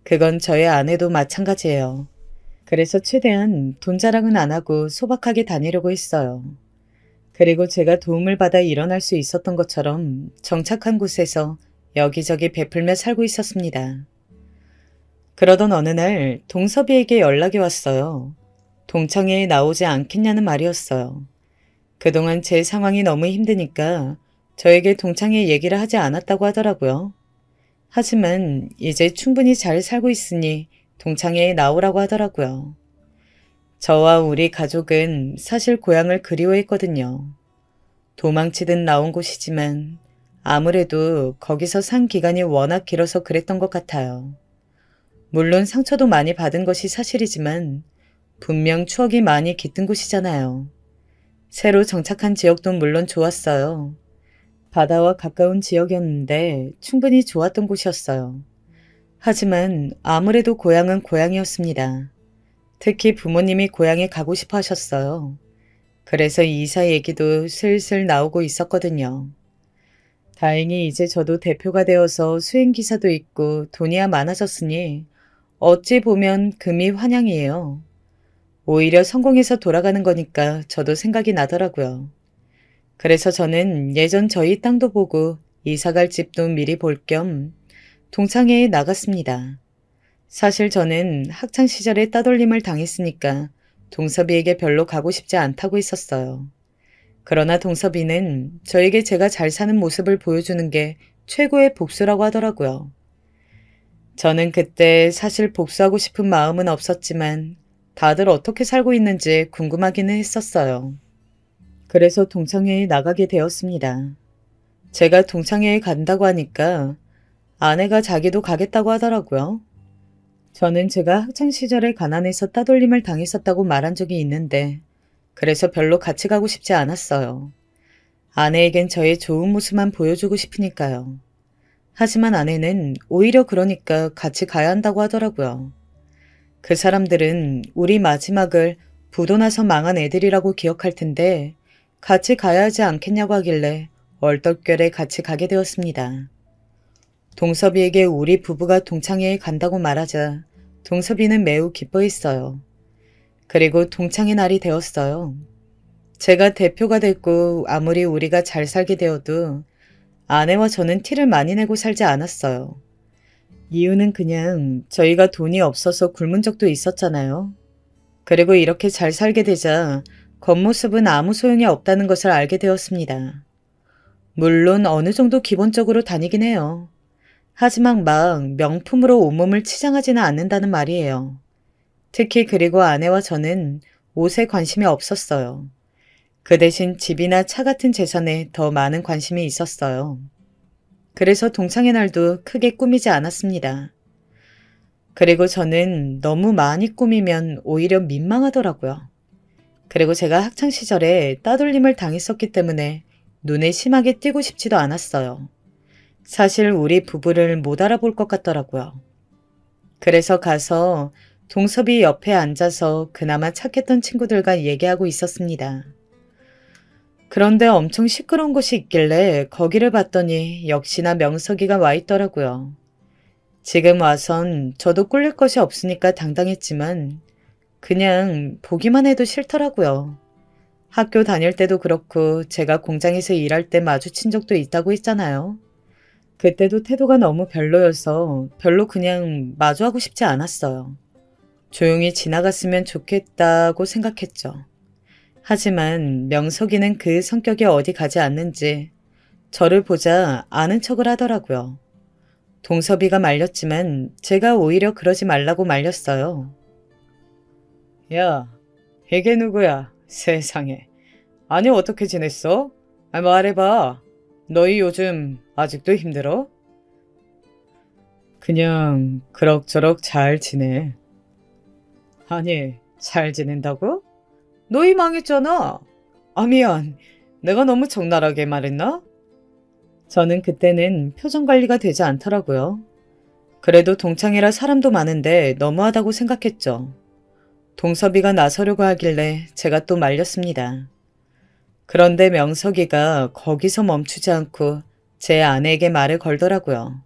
[SPEAKER 1] 그건 저의 아내도 마찬가지예요. 그래서 최대한 돈 자랑은 안 하고 소박하게 다니려고 했어요. 그리고 제가 도움을 받아 일어날 수 있었던 것처럼 정착한 곳에서 여기저기 베풀며 살고 있었습니다. 그러던 어느 날 동섭이에게 연락이 왔어요. 동창회에 나오지 않겠냐는 말이었어요. 그동안 제 상황이 너무 힘드니까 저에게 동창회 얘기를 하지 않았다고 하더라고요. 하지만 이제 충분히 잘 살고 있으니 동창회에 나오라고 하더라고요. 저와 우리 가족은 사실 고향을 그리워했거든요. 도망치듯 나온 곳이지만 아무래도 거기서 산 기간이 워낙 길어서 그랬던 것 같아요. 물론 상처도 많이 받은 것이 사실이지만 분명 추억이 많이 깃든 곳이잖아요. 새로 정착한 지역도 물론 좋았어요. 바다와 가까운 지역이었는데 충분히 좋았던 곳이었어요. 하지만 아무래도 고향은 고향이었습니다. 특히 부모님이 고향에 가고 싶어 하셨어요. 그래서 이사 얘기도 슬슬 나오고 있었거든요. 다행히 이제 저도 대표가 되어서 수행기사도 있고 돈이야 많아졌으니 어찌 보면 금이 환영이에요. 오히려 성공해서 돌아가는 거니까 저도 생각이 나더라고요. 그래서 저는 예전 저희 땅도 보고 이사갈 집도 미리 볼 겸 동창회에 나갔습니다. 사실 저는 학창시절에 따돌림을 당했으니까 동섭이에게 별로 가고 싶지 않다고 했었어요. 그러나 동섭이는 저에게 제가 잘 사는 모습을 보여주는 게 최고의 복수라고 하더라고요. 저는 그때 사실 복수하고 싶은 마음은 없었지만 다들 어떻게 살고 있는지 궁금하기는 했었어요. 그래서 동창회에 나가게 되었습니다. 제가 동창회에 간다고 하니까 아내가 자기도 가겠다고 하더라고요. 저는 제가 학창시절에 가난해서 따돌림을 당했었다고 말한 적이 있는데 그래서 별로 같이 가고 싶지 않았어요. 아내에겐 저의 좋은 모습만 보여주고 싶으니까요. 하지만 아내는 오히려 그러니까 같이 가야 한다고 하더라고요. 그 사람들은 우리 마지막을 부도 나서 망한 애들이라고 기억할 텐데 같이 가야 하지 않겠냐고 하길래 얼떨결에 같이 가게 되었습니다. 동섭이에게 우리 부부가 동창회에 간다고 말하자 동섭이는 매우 기뻐했어요. 그리고 동창회 날이 되었어요. 제가 대표가 됐고 아무리 우리가 잘 살게 되어도 아내와 저는 티를 많이 내고 살지 않았어요. 이유는 그냥 저희가 돈이 없어서 굶은 적도 있었잖아요. 그리고 이렇게 잘 살게 되자 겉모습은 아무 소용이 없다는 것을 알게 되었습니다. 물론 어느 정도 기본적으로 다니긴 해요. 하지만 막 명품으로 온몸을 치장하지는 않는다는 말이에요. 특히 그리고 아내와 저는 옷에 관심이 없었어요. 그 대신 집이나 차 같은 재산에 더 많은 관심이 있었어요. 그래서 동창회 날도 크게 꾸미지 않았습니다. 그리고 저는 너무 많이 꾸미면 오히려 민망하더라고요. 그리고 제가 학창시절에 따돌림을 당했었기 때문에 눈에 심하게 띄고 싶지도 않았어요. 사실 우리 부부를 못 알아볼 것 같더라고요. 그래서 가서 동섭이 옆에 앉아서 그나마 착했던 친구들과 얘기하고 있었습니다. 그런데 엄청 시끄러운 곳이 있길래 거기를 봤더니 역시나 명석이가 와 있더라고요. 지금 와선 저도 꿀릴 것이 없으니까 당당했지만 그냥 보기만 해도 싫더라고요. 학교 다닐 때도 그렇고 제가 공장에서 일할 때 마주친 적도 있다고 했잖아요. 그때도 태도가 너무 별로여서 별로 그냥 마주하고 싶지 않았어요. 조용히 지나갔으면 좋겠다고 생각했죠. 하지만 명석이는 그 성격이 어디 가지 않는지 저를 보자 아는 척을 하더라고요. 동섭이가 말렸지만 제가 오히려 그러지 말라고 말렸어요. 야, 이게 누구야? 세상에. 아니 어떻게 지냈어? 말해봐. 너희 요즘 아직도 힘들어? 그냥 그럭저럭 잘 지내. 아니, 잘 지낸다고? 너희 망했잖아. 아, 미안. 내가 너무 적나라하게 말했나? 저는 그때는 표정 관리가 되지 않더라고요. 그래도 동창이라 사람도 많은데 너무하다고 생각했죠. 동섭이가 나서려고 하길래 제가 또 말렸습니다. 그런데 명석이가 거기서 멈추지 않고 제 아내에게 말을 걸더라고요.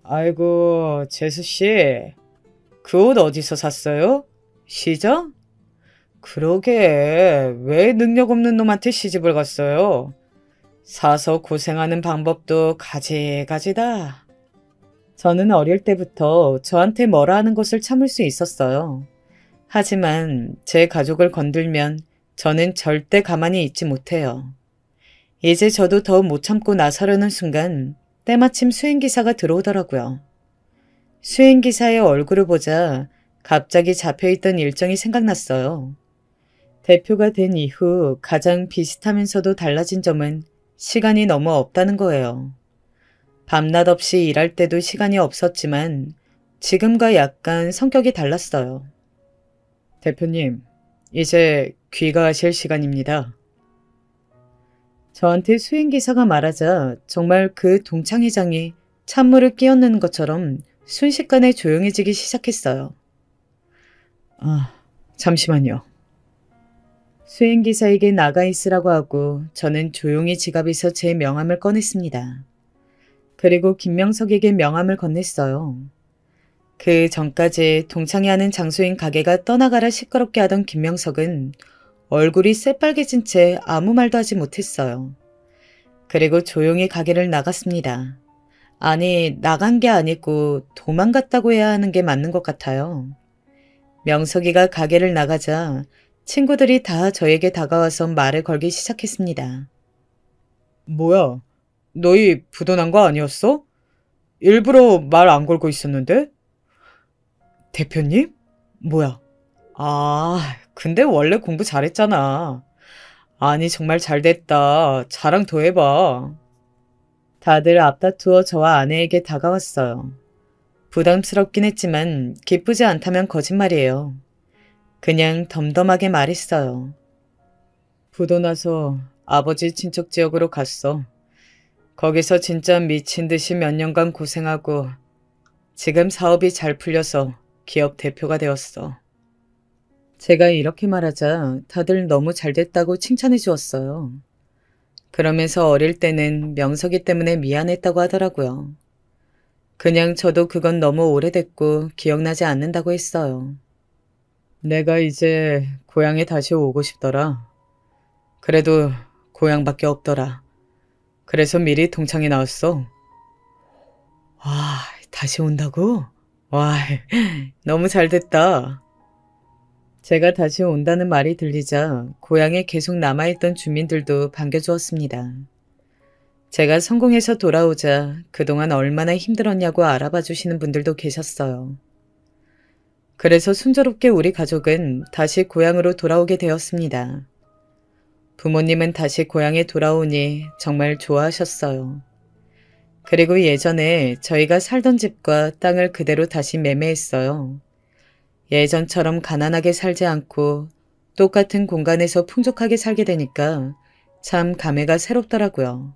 [SPEAKER 1] 아이고, 재수씨. 그 옷 어디서 샀어요? 시장? 그러게, 왜 능력 없는 놈한테 시집을 갔어요? 사서 고생하는 방법도 가지가지다. 저는 어릴 때부터 저한테 뭐라 하는 것을 참을 수 있었어요. 하지만 제 가족을 건들면 저는 절대 가만히 있지 못해요. 이제 저도 더 못 참고 나서려는 순간 때마침 수행기사가 들어오더라고요. 수행기사의 얼굴을 보자 갑자기 잡혀있던 일정이 생각났어요. 대표가 된 이후 가장 비슷하면서도 달라진 점은 시간이 너무 없다는 거예요. 밤낮 없이 일할 때도 시간이 없었지만 지금과 약간 성격이 달랐어요. 대표님, 이제 귀가하실 시간입니다. 저한테 수행기사가 말하자 정말 그 동창회장이 찬물을 끼얹는 것처럼 순식간에 조용해지기 시작했어요. 잠시만요. 수행기사에게 나가 있으라고 하고 저는 조용히 지갑에서 제 명함을 꺼냈습니다. 그리고 김명석에게 명함을 건넸어요. 그 전까지 동창회 하는 장소인 가게가 떠나가라 시끄럽게 하던 김명석은 얼굴이 새빨개진 채 아무 말도 하지 못했어요. 그리고 조용히 가게를 나갔습니다. 아니, 나간 게 아니고 도망갔다고 해야 하는 게 맞는 것 같아요. 명석이가 가게를 나가자 친구들이 다 저에게 다가와서 말을 걸기 시작했습니다. 뭐야, 너희 부도난 거 아니었어? 일부러 말 안 걸고 있었는데? 대표님? 뭐야? 근데 원래 공부 잘했잖아. 아니, 정말 잘됐다. 자랑 더 해봐. 다들 앞다투어 저와 아내에게 다가왔어요. 부담스럽긴 했지만 기쁘지 않다면 거짓말이에요. 그냥 덤덤하게 말했어요. 부도 나서 아버지 친척 지역으로 갔어. 거기서 진짜 미친 듯이 몇 년간 고생하고 지금 사업이 잘 풀려서 기업 대표가 되었어. 제가 이렇게 말하자 다들 너무 잘됐다고 칭찬해 주었어요. 그러면서 어릴 때는 명석이 때문에 미안했다고 하더라고요. 그냥 저도 그건 너무 오래됐고 기억나지 않는다고 했어요. 내가 이제 고향에 다시 오고 싶더라. 그래도 고향밖에 없더라. 그래서 미리 동창회 나왔어. 다시 온다고? 와, 너무 잘됐다. 제가 다시 온다는 말이 들리자 고향에 계속 남아있던 주민들도 반겨주었습니다. 제가 성공해서 돌아오자 그동안 얼마나 힘들었냐고 알아봐 주시는 분들도 계셨어요. 그래서 순조롭게 우리 가족은 다시 고향으로 돌아오게 되었습니다. 부모님은 다시 고향에 돌아오니 정말 좋아하셨어요. 그리고 예전에 저희가 살던 집과 땅을 그대로 다시 매매했어요. 예전처럼 가난하게 살지 않고 똑같은 공간에서 풍족하게 살게 되니까 참 감회가 새롭더라고요.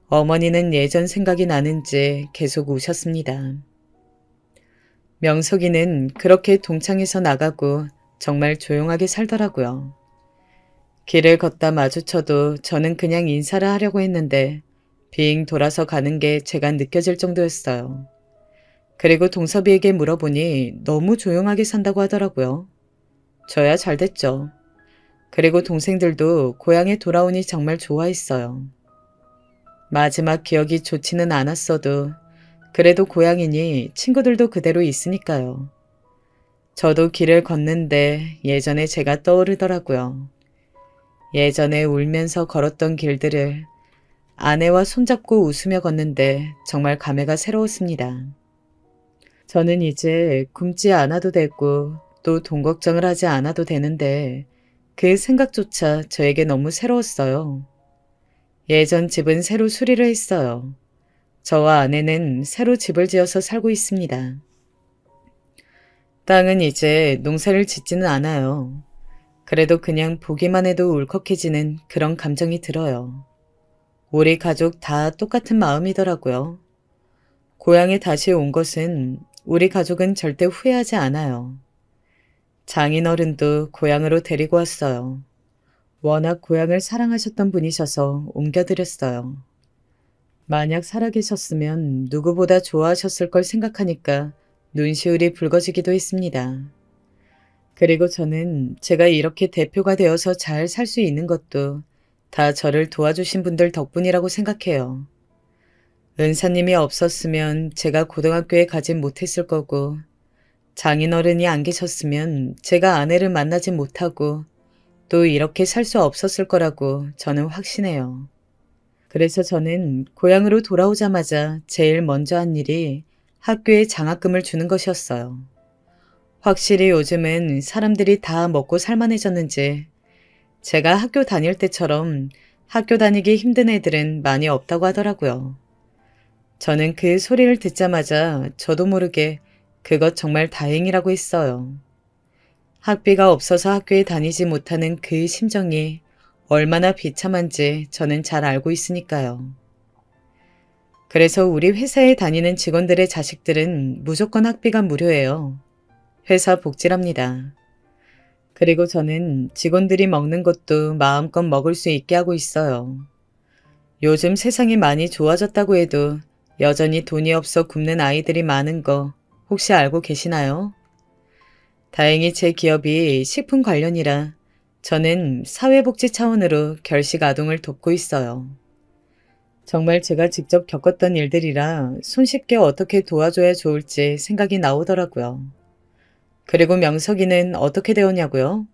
[SPEAKER 1] 어머니는 예전 생각이 나는지 계속 우셨습니다. 명석이는 그렇게 동창에서 나가고 정말 조용하게 살더라고요. 길을 걷다 마주쳐도 저는 그냥 인사를 하려고 했는데 빙 돌아서 가는 게 제가 느껴질 정도였어요. 그리고 동섭이에게 물어보니 너무 조용하게 산다고 하더라고요. 저야 잘 됐죠. 그리고 동생들도 고향에 돌아오니 정말 좋아했어요. 마지막 기억이 좋지는 않았어도 그래도 고향이니 친구들도 그대로 있으니까요. 저도 길을 걷는데 예전에 제가 떠오르더라고요. 예전에 울면서 걸었던 길들을 아내와 손잡고 웃으며 걷는데 정말 감회가 새로웠습니다. 저는 이제 굶지 않아도 되고 또 돈 걱정을 하지 않아도 되는데 그 생각조차 저에게 너무 새로웠어요. 예전 집은 새로 수리를 했어요. 저와 아내는 새로 집을 지어서 살고 있습니다. 땅은 이제 농사를 짓지는 않아요. 그래도 그냥 보기만 해도 울컥해지는 그런 감정이 들어요. 우리 가족 다 똑같은 마음이더라고요. 고향에 다시 온 것은 우리 가족은 절대 후회하지 않아요. 장인어른도 고향으로 데리고 왔어요. 워낙 고향을 사랑하셨던 분이셔서 옮겨드렸어요. 만약 살아계셨으면 누구보다 좋아하셨을 걸 생각하니까 눈시울이 붉어지기도 했습니다. 그리고 저는 제가 이렇게 대표가 되어서 잘 살 수 있는 것도 다 저를 도와주신 분들 덕분이라고 생각해요. 은사님이 없었으면 제가 고등학교에 가진 못했을 거고, 장인어른이 안 계셨으면 제가 아내를 만나지 못하고 또 이렇게 살 수 없었을 거라고 저는 확신해요. 그래서 저는 고향으로 돌아오자마자 제일 먼저 한 일이 학교에 장학금을 주는 것이었어요. 확실히 요즘은 사람들이 다 먹고 살만해졌는지 제가 학교 다닐 때처럼 학교 다니기 힘든 애들은 많이 없다고 하더라고요. 저는 그 소리를 듣자마자 저도 모르게 그것 정말 다행이라고 했어요. 학비가 없어서 학교에 다니지 못하는 그 심정이 얼마나 비참한지 저는 잘 알고 있으니까요. 그래서 우리 회사에 다니는 직원들의 자식들은 무조건 학비가 무료예요. 회사 복지랍니다. 그리고 저는 직원들이 먹는 것도 마음껏 먹을 수 있게 하고 있어요. 요즘 세상이 많이 좋아졌다고 해도 여전히 돈이 없어 굶는 아이들이 많은 거 혹시 알고 계시나요? 다행히 제 기업이 식품 관련이라 저는 사회복지 차원으로 결식 아동을 돕고 있어요. 정말 제가 직접 겪었던 일들이라 손쉽게 어떻게 도와줘야 좋을지 생각이 나오더라고요. 그리고 명석이는 어떻게 되었냐고요?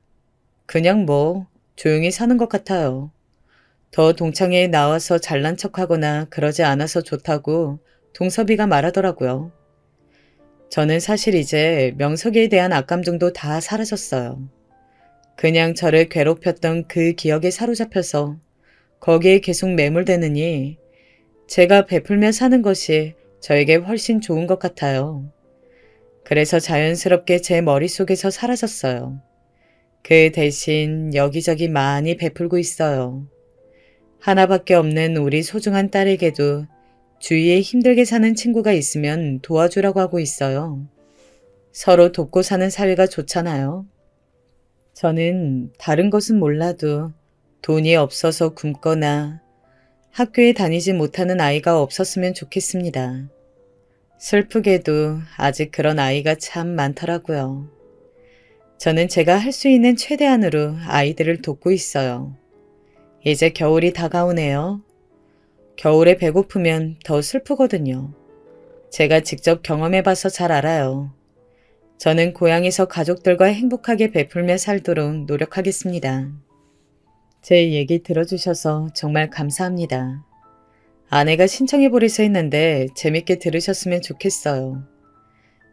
[SPEAKER 1] 그냥 뭐 조용히 사는 것 같아요. 더 동창회에 나와서 잘난 척하거나 그러지 않아서 좋다고 동섭이가 말하더라고요. 저는 사실 이제 명석이에 대한 악감정도 다 사라졌어요. 그냥 저를 괴롭혔던 그 기억에 사로잡혀서 거기에 계속 매몰되느니 제가 베풀며 사는 것이 저에게 훨씬 좋은 것 같아요. 그래서 자연스럽게 제 머릿속에서 사라졌어요. 그 대신 여기저기 많이 베풀고 있어요. 하나밖에 없는 우리 소중한 딸에게도 주위에 힘들게 사는 친구가 있으면 도와주라고 하고 있어요. 서로 돕고 사는 사회가 좋잖아요. 저는 다른 것은 몰라도 돈이 없어서 굶거나 학교에 다니지 못하는 아이가 없었으면 좋겠습니다. 슬프게도 아직 그런 아이가 참 많더라고요. 저는 제가 할 수 있는 최대한으로 아이들을 돕고 있어요. 이제 겨울이 다가오네요. 겨울에 배고프면 더 슬프거든요. 제가 직접 경험해봐서 잘 알아요. 저는 고향에서 가족들과 행복하게 베풀며 살도록 노력하겠습니다. 제 얘기 들어주셔서 정말 감사합니다. 아내가 신청해보려서 했는데 재밌게 들으셨으면 좋겠어요.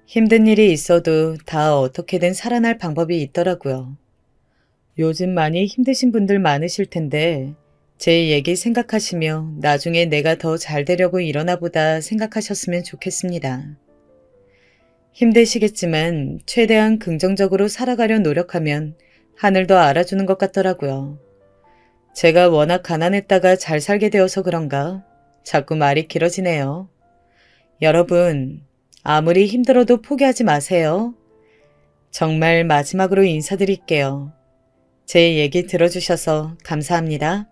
[SPEAKER 1] 힘든 일이 있어도 다 어떻게든 살아날 방법이 있더라고요. 요즘 많이 힘드신 분들 많으실 텐데 제 얘기 생각하시며 나중에 내가 더 잘 되려고 이러나 보다 생각하셨으면 좋겠습니다. 힘드시겠지만 최대한 긍정적으로 살아가려 노력하면 하늘도 알아주는 것 같더라고요. 제가 워낙 가난했다가 잘 살게 되어서 그런가 자꾸 말이 길어지네요. 여러분, 아무리 힘들어도 포기하지 마세요. 정말 마지막으로 인사드릴게요. 제 얘기 들어주셔서 감사합니다.